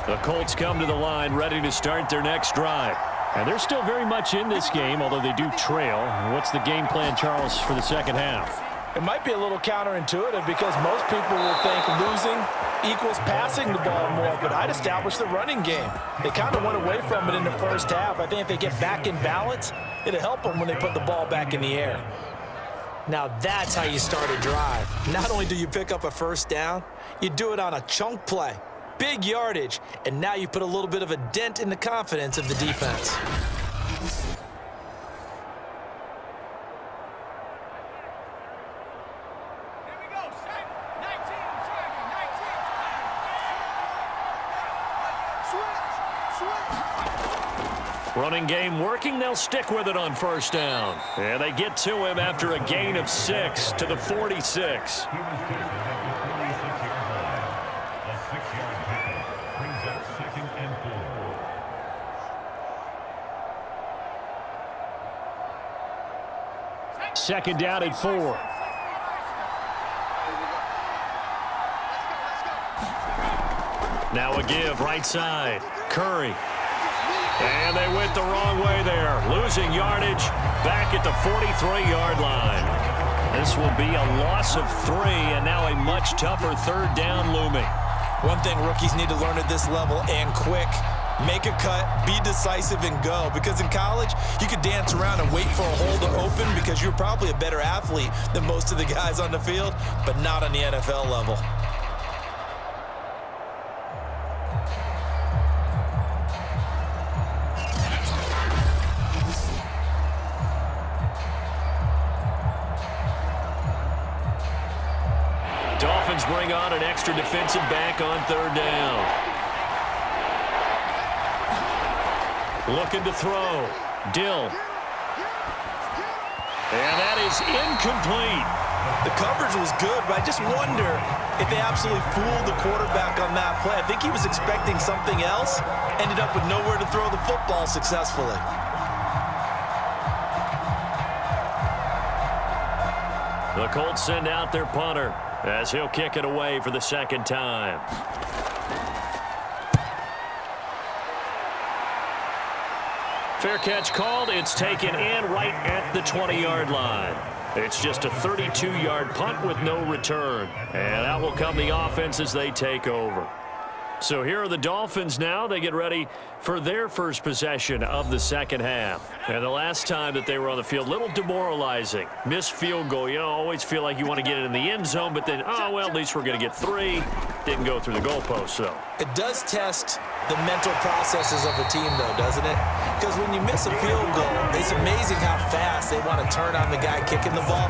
The Colts come to the line ready to start their next drive. And they're still very much in this game, although they do trail. What's the game plan, Charles, for the second half? It might be a little counterintuitive because most people will think losing equals passing the ball more, but I'd establish the running game. They kind of went away from it in the first half. I think if they get back in balance, it'll help them when they put the ball back in the air. Now that's how you start a drive. Not only do you pick up a first down, you do it on a chunk play. Big yardage, and now you put a little bit of a dent in the confidence of the defense. Running game working. They'll stick with it on first down. And they get to him after a gain of 6 to the 46. Second down at 4. Now a give right side. Curry. And they went the wrong way there. Losing yardage back at the 43-yard line. This will be a loss of 3 and now a much tougher third down looming. One thing rookies need to learn at this level and quick. Make a cut, be decisive, and go. Because in college, you could dance around and wait for a hole to open because you're probably a better athlete than most of the guys on the field, but not on the NFL level. Dolphins bring on an extra defensive back on third down. Looking to throw. Dill. And that is incomplete. The coverage was good, but I just wonder if they absolutely fooled the quarterback on that play. I think he was expecting something else, ended up with nowhere to throw the football successfully. The Colts send out their punter as he'll kick it away for the second time. Fair catch called. It's taken in right at the 20-yard line. It's just a 32-yard punt with no return. And out will come the offense as they take over. So here are the Dolphins now. They get ready for their first possession of the second half. And the last time that they were on the field, a little demoralizing. Missed field goal. You know, always feel like you want to get it in the end zone, but then, oh, well, at least we're going to get 3. Didn't go through the goalpost, though. It does test the mental processes of a team, though, doesn't it? Because when you miss a field goal, it's amazing how fast they want to turn on the guy kicking the ball.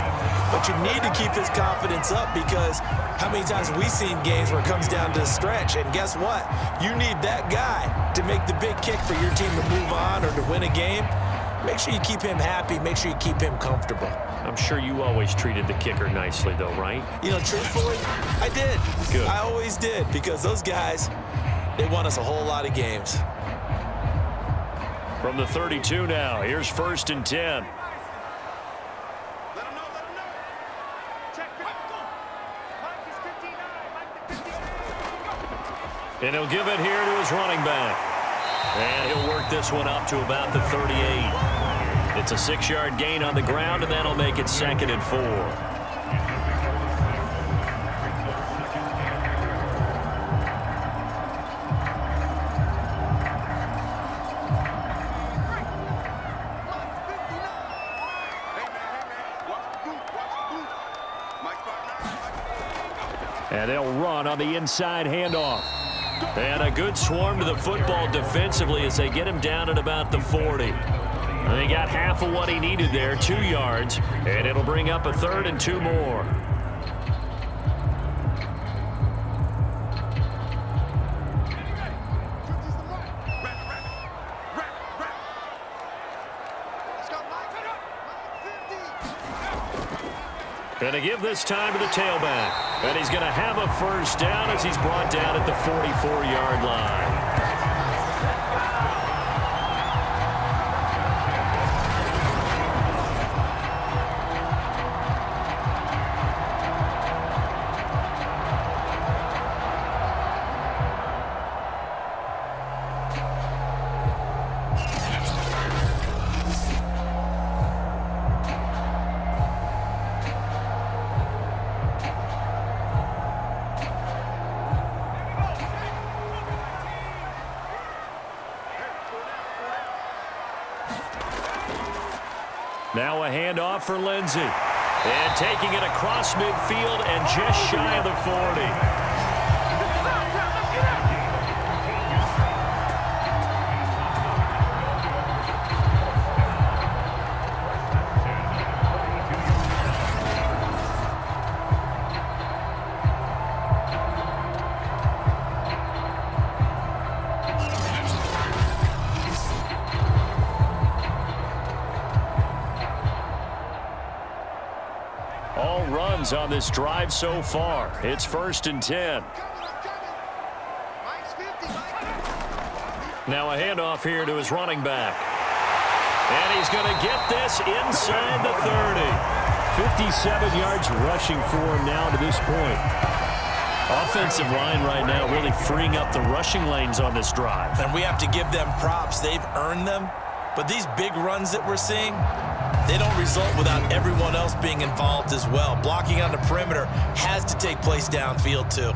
But you need to keep his confidence up because how many times have we seen games where it comes down to a stretch? And guess what? You need that guy to make the big kick for your team to move on or to win a game. Make sure you keep him happy. Make sure you keep him comfortable. I'm sure you always treated the kicker nicely, though, right? You know, truthfully, I did. Good. I always did because those guys, they won us a whole lot of games. From the 32 now, here's 1st and 10. And he'll give it here to his running back. And he'll work this one up to about the 38. It's a 6-yard gain on the ground, and that'll make it 2nd and 4. And they'll run on the inside handoff. And a good swarm to the football defensively as they get him down at about the 40. And they got half of what he needed there, 2 yards, and it'll bring up a 3rd and 2 more. And to give this time to the tailback. And he's going to have a first down as he's brought down at the 44-yard line. Now a handoff for Lindsey. And taking it across midfield and just shy of the 40. All runs on this drive so far. It's 1st and 10. Now a handoff here to his running back. And he's going to get this inside the 30. 57 yards rushing for him now to this point. Offensive line right now really freeing up the rushing lanes on this drive. And we have to give them props. They've earned them. But these big runs that we're seeing, they don't result without everyone else being involved as well. Blocking on the perimeter has to take place downfield too.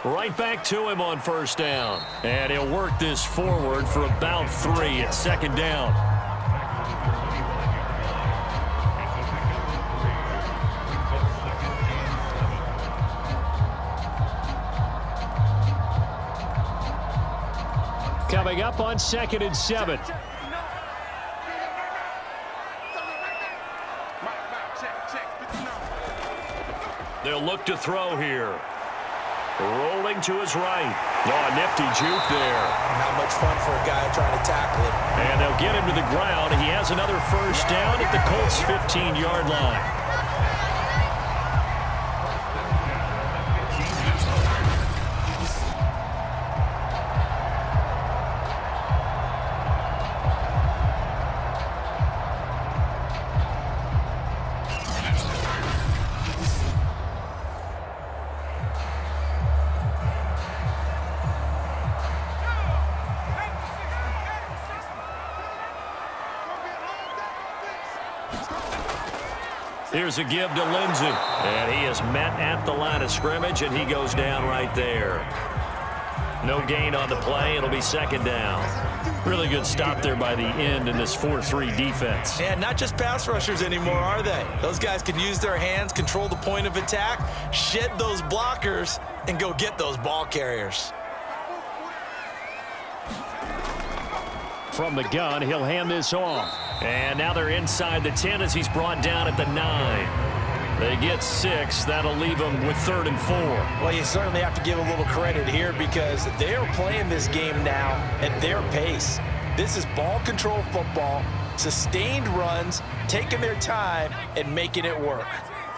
Right back to him on 1st down. And he'll work this forward for about 3 at 2nd down. Coming up on 2nd and 7. They'll look to throw here. Rolling to his right. Oh, a nifty juke there. Not much fun for a guy trying to tackle it. And they'll get him to the ground. He has another 1st down at the Colts' 15-yard line. Here's a give to Lindsey. And he is met at the line of scrimmage, and he goes down right there. No gain on the play. It'll be 2nd down. Really good stop there by the end in this 4-3 defense. Yeah, not just pass rushers anymore, are they? Those guys can use their hands, control the point of attack, shed those blockers, and go get those ball carriers. From the gun, he'll hand this off. And now they're inside the 10 as he's brought down at the 9. They get 6. That'll leave them with 3rd and 4. Well, you certainly have to give a little credit here because they are playing this game now at their pace. This is ball control football, sustained runs, taking their time, and making it work.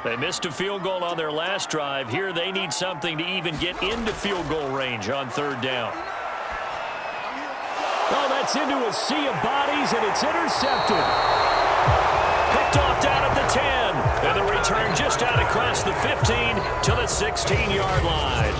They missed a field goal on their last drive. Here they need something to even get into field goal range on 3rd down. Oh, that's into a sea of bodies, and it's intercepted. Picked off down at the 10. And the return just out across the 15 to the 16-yard line.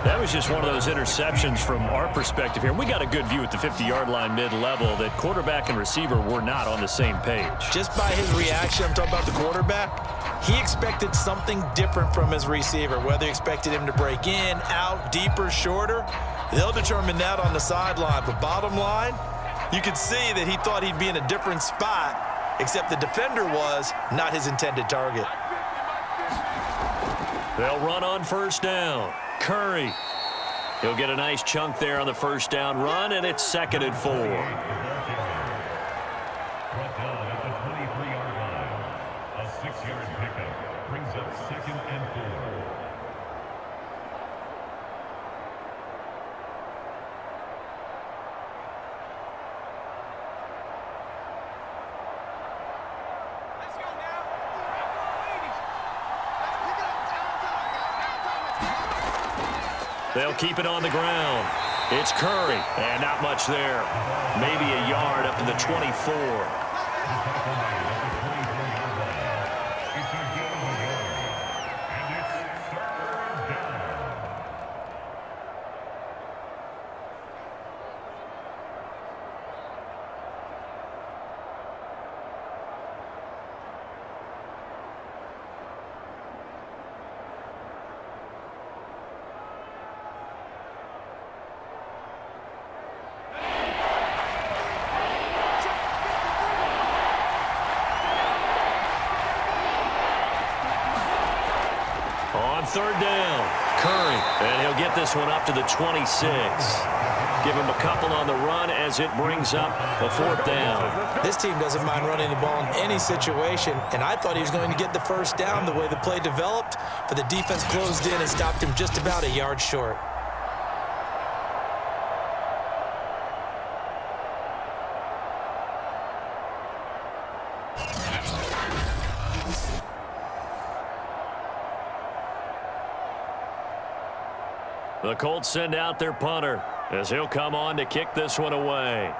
That was just one of those interceptions from our perspective here. We got a good view at the 50-yard line mid-level that quarterback and receiver were not on the same page. Just by his reaction, I'm talking about the quarterback, he expected something different from his receiver, whether he expected him to break in, out, deeper, shorter. They'll determine that on the sideline. But bottom line, you could see that he thought he'd be in a different spot, except the defender was not his intended target. They'll run on 1st down. Curry. He'll get a nice chunk there on the 1st down run, and it's 2nd and 4. Brought down at the 23-yard line. A 6-yard pickup brings up 2nd and 4. They'll keep it on the ground. It's Curry, and not much there. Maybe a yard up to the 24. third down. Curry, and he'll get this one up to the 26. Give him a couple on the run as it brings up a fourth down. This team doesn't mind running the ball in any situation, and I thought he was going to get the first down the way the play developed, but the defense closed in and stopped him just about a yard short. The Colts send out their punter as he'll come on to kick this one away.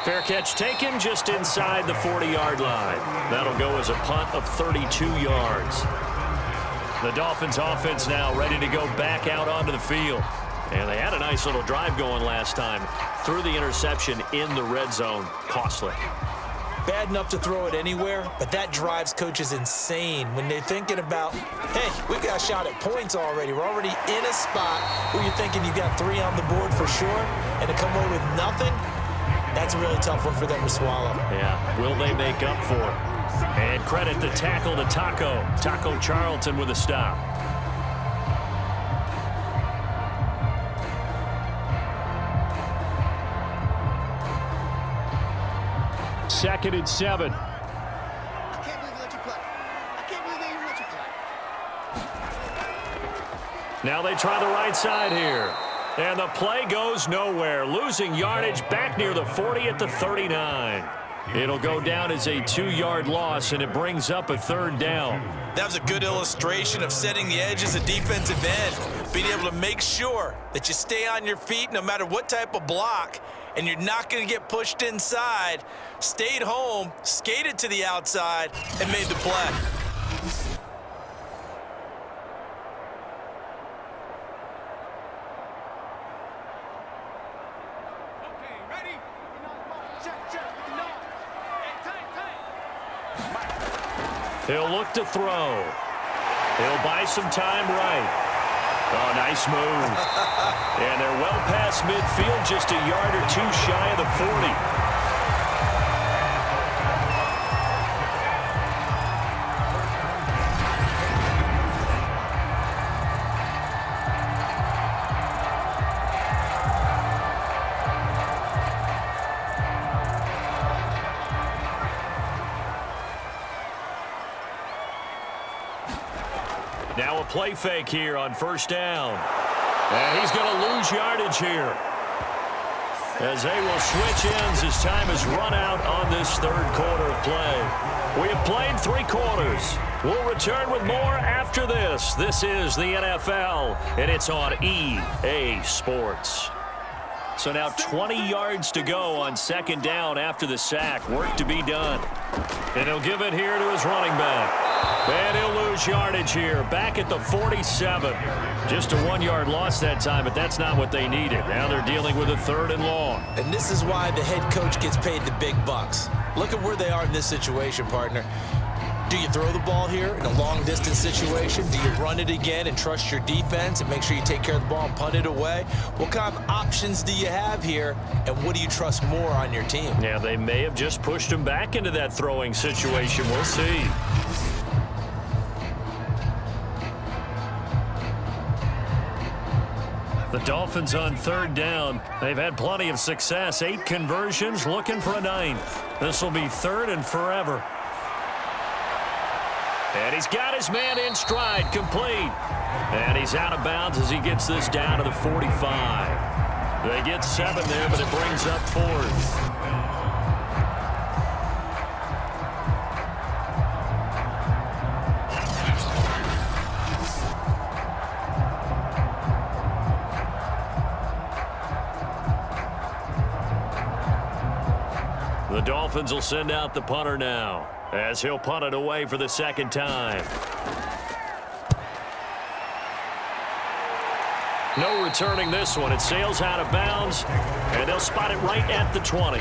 Fair catch taken just inside the 40-yard line. That'll go as a punt of 32 yards. The Dolphins offense now ready to go back out onto the field. And they had a nice little drive going last time. Threw the interception in the red zone. Costly. Bad enough to throw it anywhere, but that drives coaches insane when they're thinking about, hey, we got a shot at points already. We're already in a spot where you're thinking you got 3 on the board for sure, and to come away with nothing, that's a really tough one for them to swallow. Yeah, will they make up for it? And credit the tackle to Taco Charlton with a stop. Second and 7. I can't believe they let you play. I can't believe they even let you play. Now they try the right side here. And the play goes nowhere. Losing yardage back near the 40 at the 39. It'll go down as a 2-yard loss, and it brings up a third down. That was a good illustration of setting the edge as a defensive end. Being able to make sure that you stay on your feet no matter what type of block, and you're not going to get pushed inside. Stayed home, skated to the outside, and made the play. He'll look to throw. He'll buy some time right. Oh, nice move. And they're well past midfield, just a yard or two shy of the 40. Now a play fake here on first down. And he's going to lose yardage here, as they will switch ends as time is run out on this third quarter of play. We have played 3 quarters. We'll return with more after this. This is the NFL, and it's on EA Sports. So now 20 yards to go on second down after the sack. Work to be done. And he'll give it here to his running back. And he'll lose yardage here, back at the 47. Just a 1-yard loss that time, but that's not what they needed. Now they're dealing with a 3rd and long. And this is why the head coach gets paid the big bucks. Look at where they are in this situation, partner. Do you throw the ball here in a long-distance situation? Do you run it again and trust your defense and make sure you take care of the ball and punt it away? What kind of options do you have here, and what do you trust more on your team? Yeah, they may have just pushed him back into that throwing situation. We'll see. The Dolphins on 3rd down. They've had plenty of success. 8 conversions, looking for a 9th. This will be 3rd and forever. And he's got his man in stride, complete. And he's out of bounds as he gets this down to the 45. They get 7 there, but it brings up 4th. The Dolphins will send out the punter now, as he'll punt it away for the 2nd time. No returning this one. It sails out of bounds, and they'll spot it right at the 20.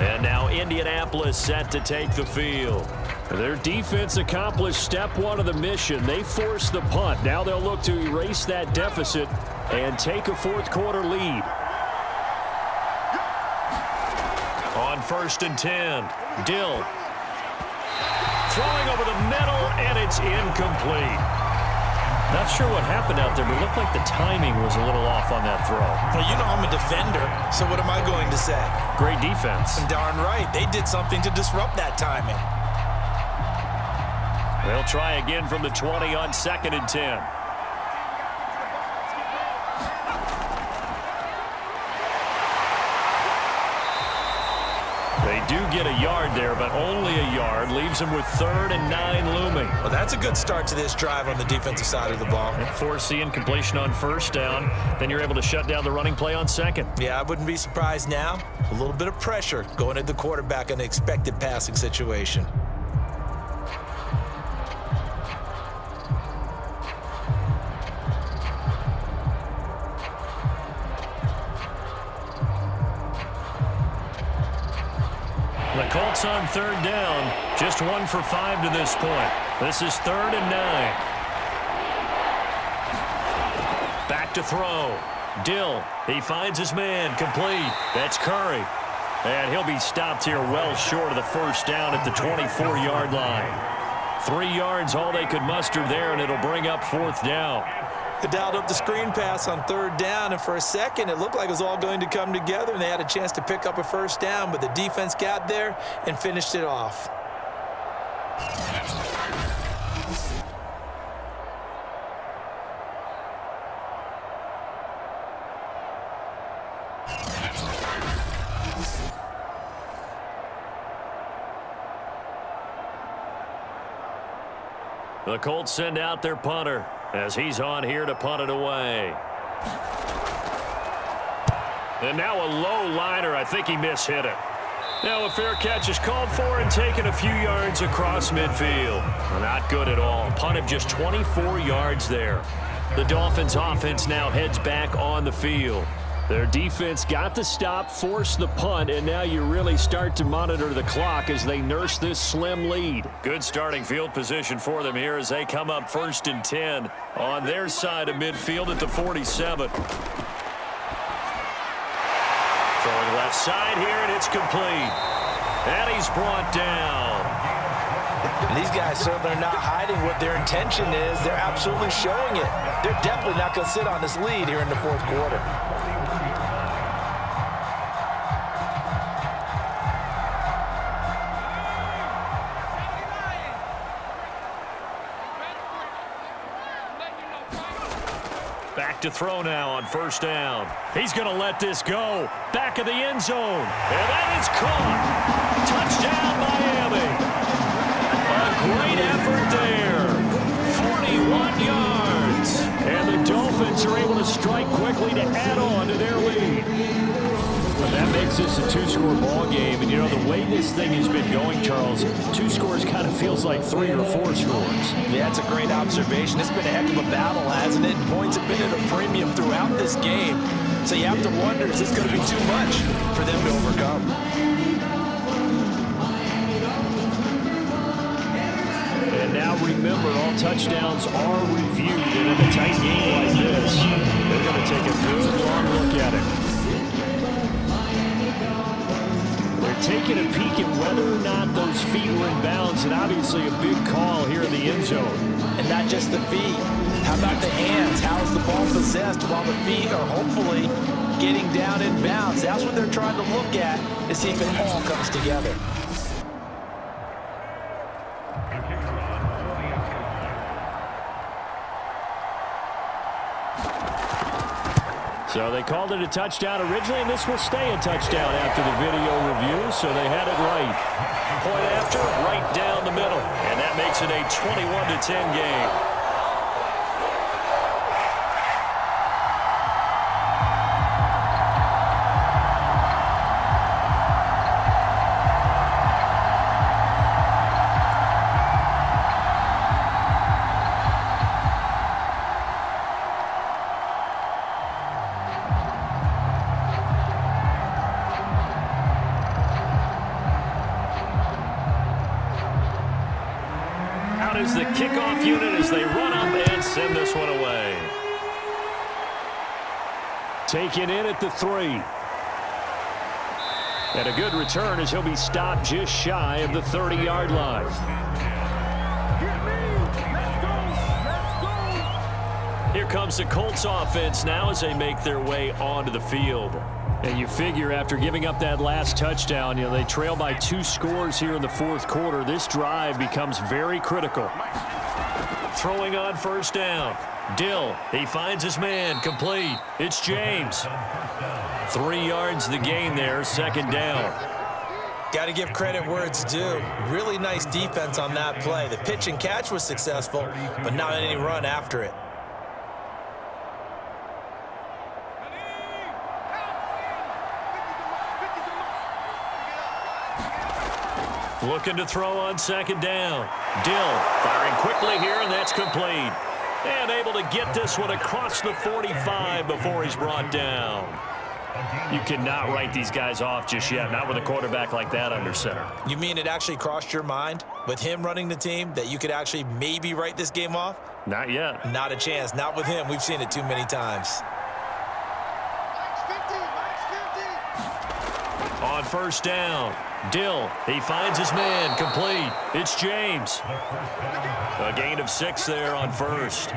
And now Indianapolis set to take the field. Their defense accomplished step 1 of the mission. They forced the punt. Now they'll look to erase that deficit and take a 4th quarter lead. On 1st and 10. Dill throwing over the middle, and it's incomplete. Not sure what happened out there, but it looked like the timing was a little off on that throw. Well, you know I'm a defender, so what am I going to say? Great defense. Darn right. They did something to disrupt that timing. They'll try again from the 20 on 2nd and 10. They do get a yard there, but only a yard. Leaves them with 3rd and 9 looming. Well, that's a good start to this drive on the defensive side of the ball. And force the incompletion on 1st down. Then you're able to shut down the running play on 2nd. Yeah, I wouldn't be surprised now. A little bit of pressure going at the quarterback in an expected passing situation. The Colts on 3rd down. Just 1 for 5 to this point. This is 3rd and 9. Back to throw. Dill. He finds his man. Complete. That's Curry. And he'll be stopped here well short of the 1st down at the 24-yard line. 3 yards all they could muster there, and it'll bring up 4th down. They dialed up the screen pass on 3rd down, and for a second it looked like it was all going to come together, and they had a chance to pick up a 1st down, but the defense got there and finished it off. The Colts send out their punter as he's on here to punt it away. And now a low liner. I think he mishit it. Now a fair catch is called for and taken a few yards across midfield. Not good at all. Punt of just 24 yards there. The Dolphins offense now heads back on the field. Their defense got the stop, forced the punt, and now you really start to monitor the clock as they nurse this slim lead. Good starting field position for them here as they come up 1st and 10 on their side of midfield at the 47. Throwing left side here, and it's complete. And he's brought down. And these guys certainly are not hiding what their intention is. They're absolutely showing it. They're definitely not going to sit on this lead here in the 4th quarter. Back to throw now on 1st down. He's going to let this go. Back of the end zone. And that is caught. Touchdown, Miami. A great effort there. 41 yards. And the Dolphins are able to strike quickly to add on to their lead. But that makes this a 2-score ball game. And, you know, the way this thing has been going, Charles, 2 scores kind of feels like 3 or 4 scores. Yeah, that's a great observation. It's been a heck of a battle, hasn't it? And points have been at a premium throughout this game. So you have to wonder, is this going to be too much for them to overcome? And now remember, all touchdowns are reviewed. And in a tight game like this, they're going to take a good long look at it. Taking a peek at whether or not those feet were in bounds, and obviously a big call here in the end zone. And not just the feet. How about the hands? How is the ball possessed while the feet are hopefully getting down in bounds? That's what they're trying to look at to see if it all comes together. So they called it a touchdown originally, and this will stay a touchdown after the video review, so they had it right. Point after, right down the middle, and that makes it a 21-10 game. Is the kickoff unit as they run up and send this one away. Taken in at the 3. And a good return as he'll be stopped just shy of the 30-yard line. Here comes the Colts offense now as they make their way onto the field. And you figure after giving up that last touchdown, they trail by 2 scores here in the fourth quarter. This drive becomes very critical. Throwing on first down. Dill, he finds his man, complete. It's James. 3 yards the gain there, second down. Got to give credit where it's due. Really nice defense on that play. The pitch and catch was successful, but not any run after it. Looking to throw on second down. Dill firing quickly here, and that's complete. And able to get this one across the 45 before he's brought down. You cannot write these guys off just yet, not with a quarterback like that under center. You mean it actually crossed your mind with him running the team that you could actually maybe write this game off? Not yet. Not a chance. Not with him. We've seen it too many times. On first down, Dill, he finds his man, complete. It's James. A gain of 6 there on first. It's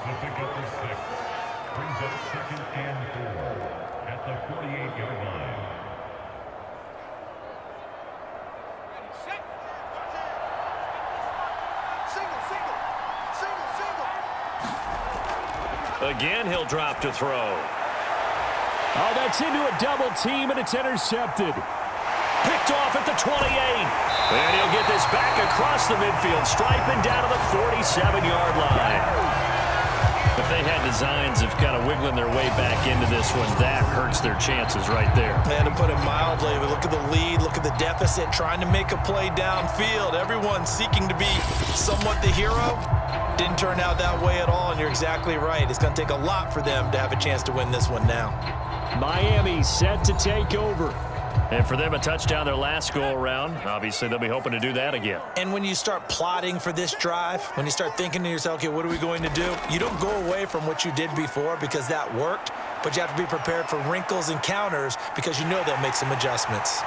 a pickup for 6. Brings up second and 4 at the 48-yard line. Again, he'll drop to throw. Oh, that's into a double team, and it's intercepted. Picked off at the 28. And he'll get this back across the midfield, striping down to the 47-yard line. If they had designs of kind of wiggling their way back into this one, that hurts their chances right there. Man, to put it mildly, but look at the lead, look at the deficit, trying to make a play downfield. Everyone seeking to be somewhat the hero. Didn't turn out that way at all, and you're exactly right. It's going to take a lot for them to have a chance to win this one now. Miami set to take over. And for them, a touchdown their last go-around. Obviously, they'll be hoping to do that again. And when you start plotting for this drive, when you start thinking to yourself, okay, what are we going to do? You don't go away from what you did before because that worked, but you have to be prepared for wrinkles and counters because you know they'll make some adjustments.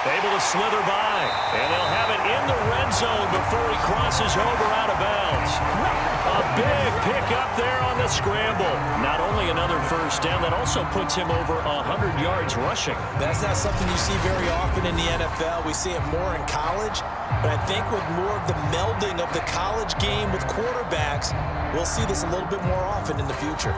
Able to slither by, and they'll have it in the red zone before he crosses over out of bounds. A big pickup there on the scramble. Not only another first down, that also puts him over 100 yards rushing. That's not something you see very often in the NFL. We see it more in college, but I think with more of the melding of the college game with quarterbacks, we'll see this a little bit more often in the future.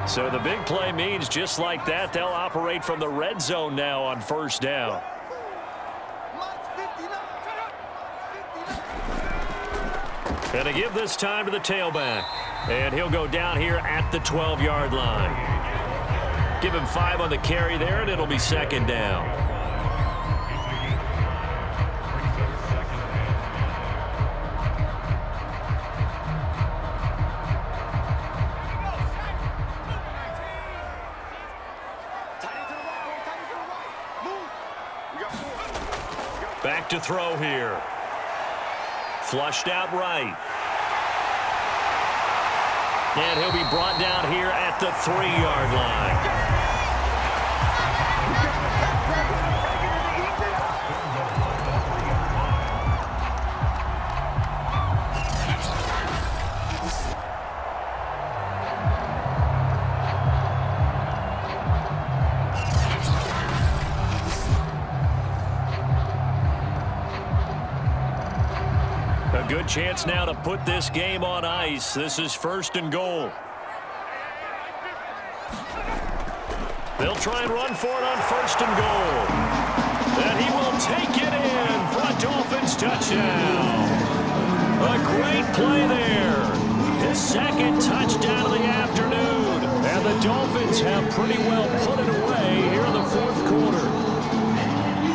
So the big play means just like that, they'll operate from the red zone now on first down. And to give this time to the tailback. And he'll go down here at the 12-yard line. Give him 5 on the carry there, and it'll be second down. Back to throw here. Flushed out right. And he'll be brought down here at the 3-yard line. Good chance now to put this game on ice. This is first and goal. They'll try and run for it on first and goal. And he will take it in for a Dolphins touchdown. A great play there. His second touchdown of the afternoon. And the Dolphins have pretty well put it away here in the fourth quarter.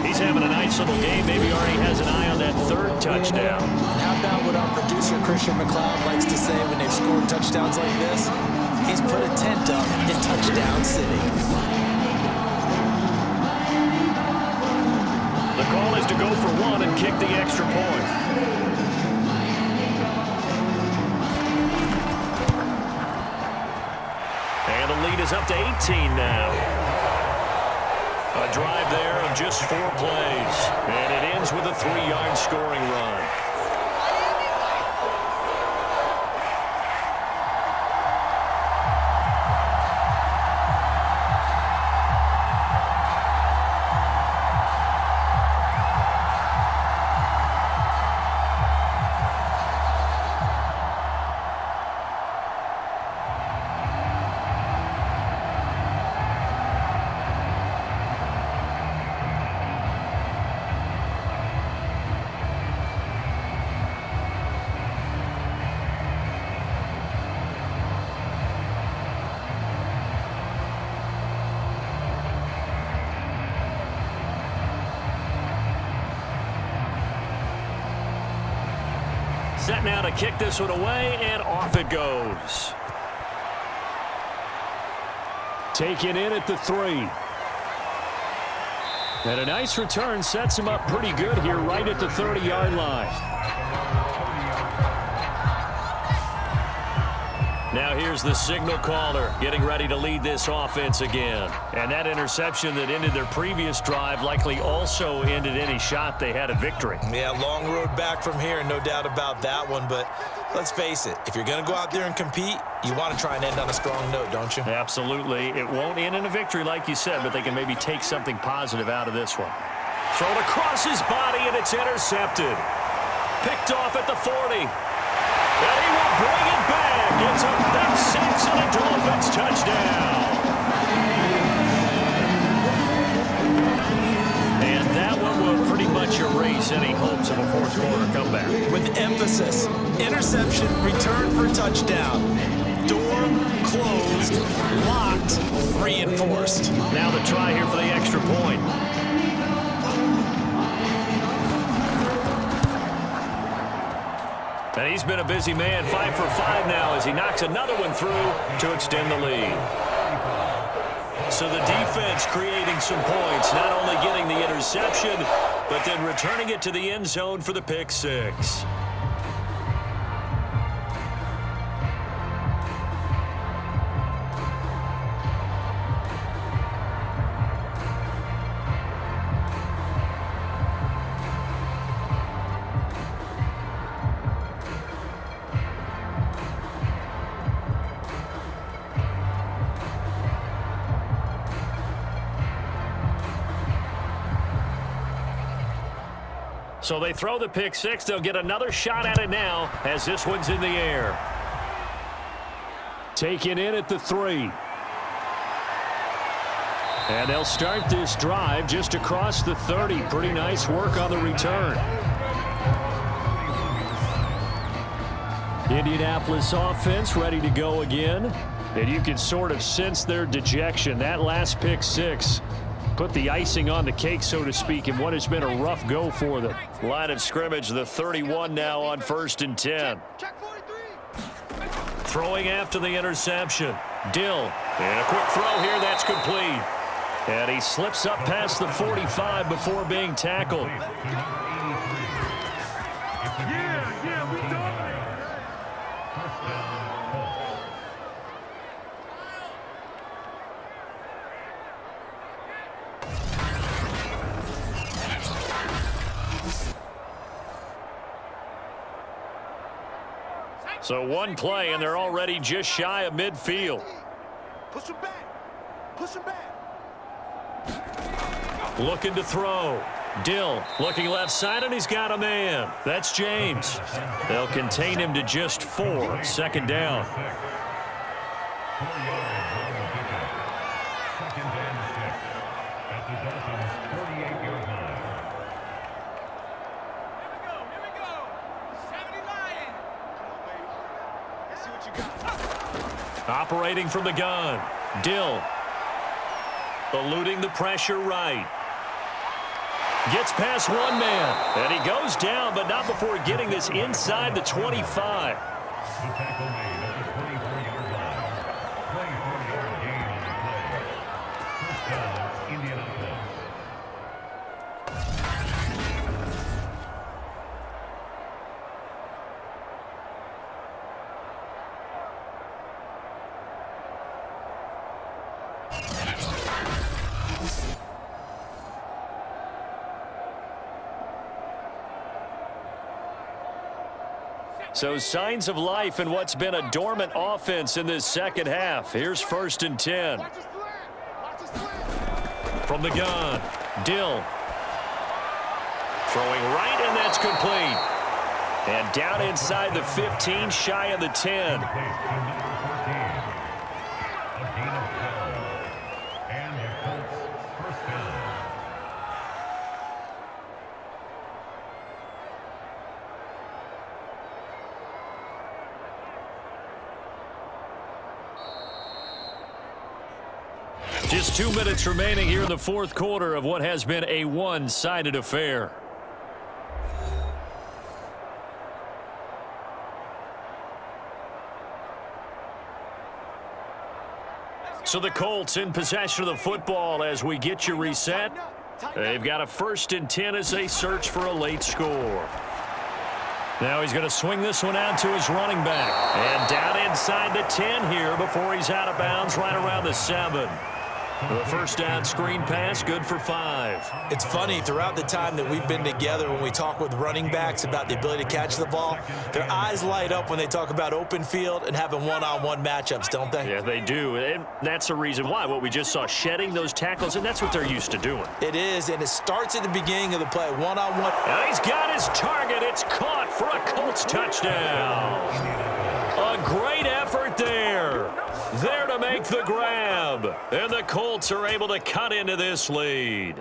He's having a nice little game. Maybe already has an eye on that third touchdown. How about what our producer, Christian McLeod, likes to say when they've scored touchdowns like this? He's put a tent up in Touchdown City. The call is to go for one and kick the extra point. And the lead is up to 18 now. A drive there of just 4 plays. And it ends with a 3-yard scoring run. Set now to kick this one away, and off it goes. Taken in at the 3. And a nice return sets him up pretty good here right at the 30-yard line. Now here's the signal caller getting ready to lead this offense again. And that interception that ended their previous drive likely also ended any shot they had at victory. Yeah, long road back from here, no doubt about that one. But let's face it, if you're going to go out there and compete, you want to try and end on a strong note, don't you? Absolutely. It won't end in a victory like you said, but they can maybe take something positive out of this one. Thrown across his body, and it's intercepted. Picked off at the 40. And he will bring it back. It's a pick 6 and a Dolphins touchdown. And that one will pretty much erase any hopes of a fourth-quarter comeback. With emphasis, interception, return for touchdown. Door closed, locked, reinforced. Now the try here for the extra point. And he's been a busy man, 5 for 5 now as he knocks another one through to extend the lead. So the defense creating some points, not only getting the interception, but then returning it to the end zone for the pick 6. So they throw the pick 6. They'll get another shot at it now as this one's in the air. Taken in at the 3. And they'll start this drive just across the 30. Pretty nice work on the return. Indianapolis offense ready to go again. And you can sort of sense their dejection. That last pick 6 put the icing on the cake, so to speak, in what has been a rough go for them. Line of scrimmage, the 31 now on 1st and 10. Throwing after the interception. Dill. And a quick throw here, that's complete. And he slips up past the 45 before being tackled. We dominate. So one play, and they're already just shy of midfield. Push him back. Push him back. Looking to throw. Dill looking left side, and he's got a man. That's James. They'll contain him to just 4. 2nd down. 4 yards on the pickup. 2nd and 6 at the Dolphins' 38-yard line. Here we go. 70 Lion. Come on, baby. Let's see what you got. Operating from the gun. Dill. Eluding the pressure right. Gets past one man. And he goes down, but not before getting this inside the 25. The tackle made at the 24-yard line. 24-yard gain on the play. First down, Indianapolis. So signs of life in what's been a dormant offense in this second half. Here's 1st and 10. From the gun, Dill. Throwing right, and that's complete. And down inside the 15, shy of the 10. Just 2 minutes remaining here in the 4th quarter of what has been a one-sided affair. So the Colts in possession of the football as we get you reset. They've got a 1st and 10 as they search for a late score. Now he's going to swing this one out to his running back. And down inside the 10 here before he's out of bounds right around the 7. The 1st down screen pass, good for 5. It's funny, throughout the time that we've been together, when we talk with running backs about the ability to catch the ball, their eyes light up when they talk about open field and having one-on-one matchups, don't they? Yeah, they do. And that's the reason why. What we just saw, shedding those tackles, and that's what they're used to doing. It is, and it starts at the beginning of the play, one-on-one. And he's got his target. It's caught for a Colts touchdown. A great effort there. There to make the grab. And the Colts are able to cut into this lead.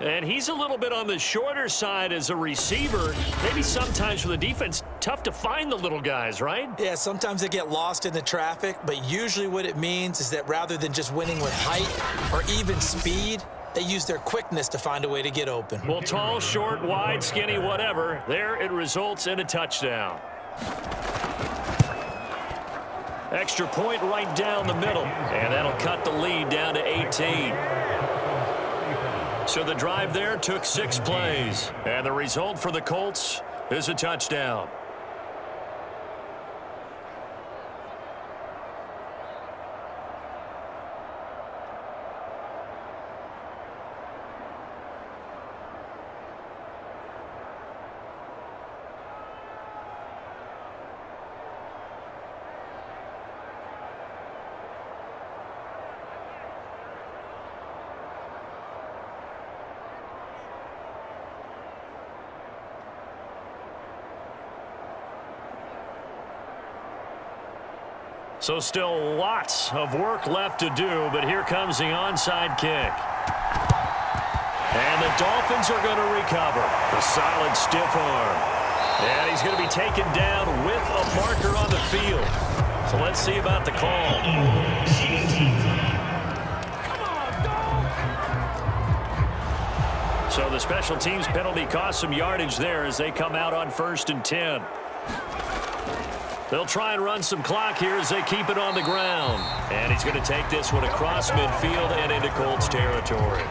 And he's a little bit on the shorter side as a receiver. Maybe sometimes for the defense, tough to find the little guys, right? Yeah, sometimes they get lost in the traffic, but usually what it means is that rather than just winning with height or even speed, they use their quickness to find a way to get open. Well, tall, short, wide, skinny, whatever. There it results in a touchdown. Extra point right down the middle. And that'll cut the lead down to 18. So the drive there took 6 plays. And the result for the Colts is a touchdown. So still lots of work left to do, but here comes the onside kick. And the Dolphins are going to recover. A solid stiff arm. And he's going to be taken down with a marker on the field. So let's see about the call. So the special teams penalty cost some yardage there as they come out on 1st and 10. They'll try and run some clock here as they keep it on the ground. And he's going to take this one across midfield and into Colts territory.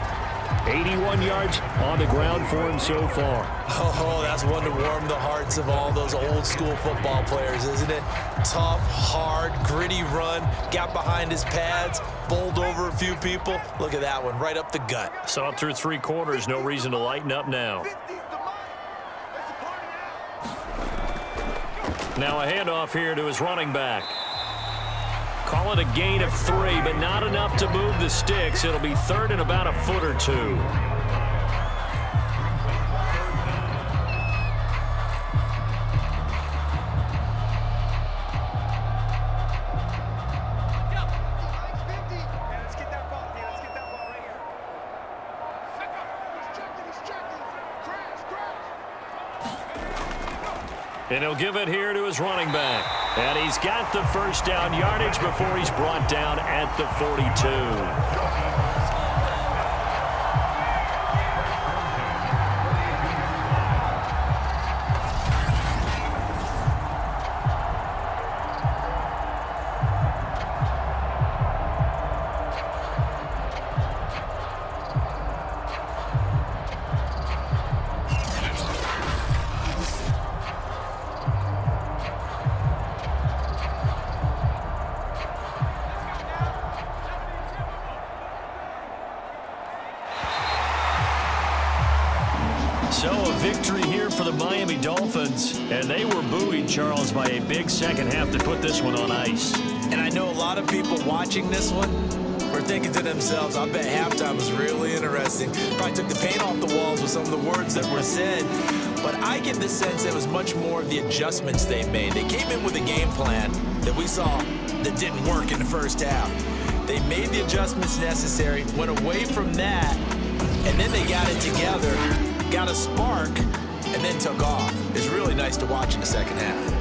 81 yards on the ground for him so far. Oh, that's one to warm the hearts of all those old school football players, isn't it? Tough, hard, gritty run, got behind his pads, bowled over a few people. Look at that one, right up the gut. Saw it through 3 quarters, no reason to lighten up now. Now a handoff here to his running back. Call it a gain of 3, but not enough to move the sticks. It'll be 3rd and about a foot or 2. And he'll give it here to his running back. And he's got the 1st down yardage before he's brought down at the 42. for the Miami Dolphins, and they were buoyed, Charles, by a big second half to put this one on ice. And I know a lot of people watching this one were thinking to themselves, I bet halftime was really interesting. Probably took the paint off the walls with some of the words that were said. But I get the sense it was much more of the adjustments they made. They came in with a game plan that we saw that didn't work in the first half. They made the adjustments necessary, went away from that, and then they got it together, got a spark, and then took off. It's really nice to watch in the second half.